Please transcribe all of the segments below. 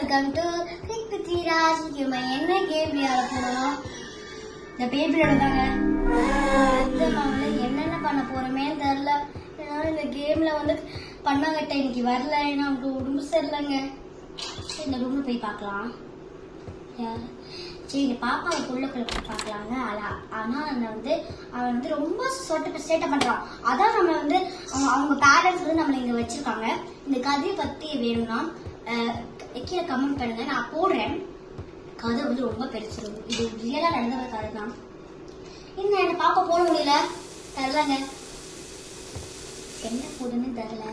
Welcome to kick with Raj. என்ன game விளையாட போறோம்? இந்த பேபியோட தாங்க. என்னென்ன பண்ண போறோமே தெரியல. ஏன்னா இந்த கேம்ல வந்து பண்ணாங்கட்ட இன்னைக்கு வரல. ஏன்னா அவங்க உடம்பு சரியில்லைங்க. இந்த ரூம்ல போய் பார்க்கலாம். சரி இந்த பாப்பாவை உள்ளுக்குள்ள போய் பார்க்கலாங்க. ஆனா அவன் வந்து ரொம்ப சேட்டை பண்றான். அதான் நம்ம வந்து அவங்க பேரண்ட்ஸ் வந்து நம்மள இங்க வச்சிருக்காங்க. இந்த கதையை பத்தி வேணும்னா கீழே கமெண்ட் பண்ணுங்க, நான் போடுறேன். கதை வந்து ரொம்ப பெருசு. இது ரியலா நடந்த கதை தான். என்ன என்ன பாப்பா போட முடியல, தெரியலங்க. என்ன போடுன்னு தெரியல.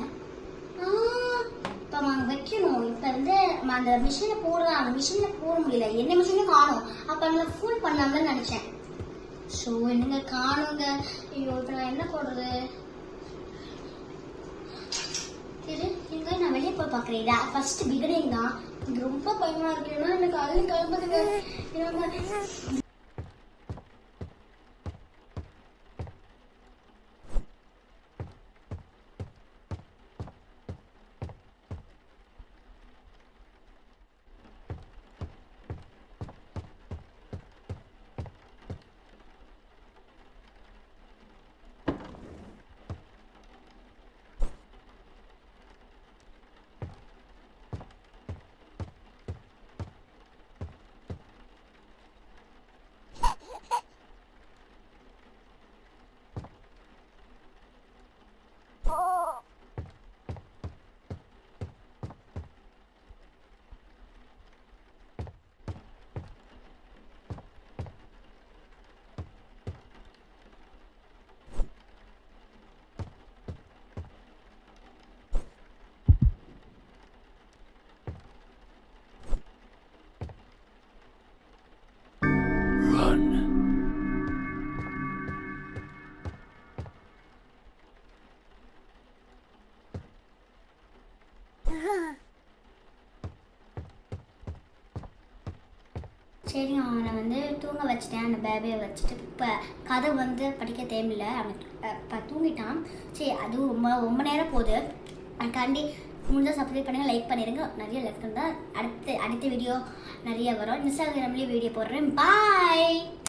இப்ப நாங்க வைக்கணும். இப்ப வந்து அந்த மிஷினை போடுறேன். அந்த மிஷின்ல போட முடியல. என்ன மிஷினும் காணும். அப்ப நான் ஃபுல் பண்ணலாம்னு நினைச்சேன். ஸோ என்னங்க காணுங்க. ஐயோ இப்ப நான் என்ன போடுறது? இங்க நான் வெளியே போய் பாக்குறேன். ஃபர்ஸ்ட் பிகினிங் தான். இது ரொம்ப பயமா இருக்கு. ஏன்னா எனக்கு அள்ளி கிளம்புதுங்க. சரி அவனை வந்து தூங்க வச்சுட்டேன். அந்த பேபியை வச்சுட்டு இப்போ கதை வந்து படிக்க தேவையில்ல. அவன் இப்போ தூங்கிட்டான். சரி அதுவும் ரொம்ப ரொம்ப நேரம் போகுது. அதுக்காண்டி முடிஞ்சால் சப்ஸ்கிரைப் பண்ணுங்கள், லைக் பண்ணிடுங்க. நிறைய லைக் இருந்தால் அடுத்த வீடியோ நிறைய வரும். இன்ஸ்டாகிராம்லேயும் வீடியோ போடுறேன். பாய்.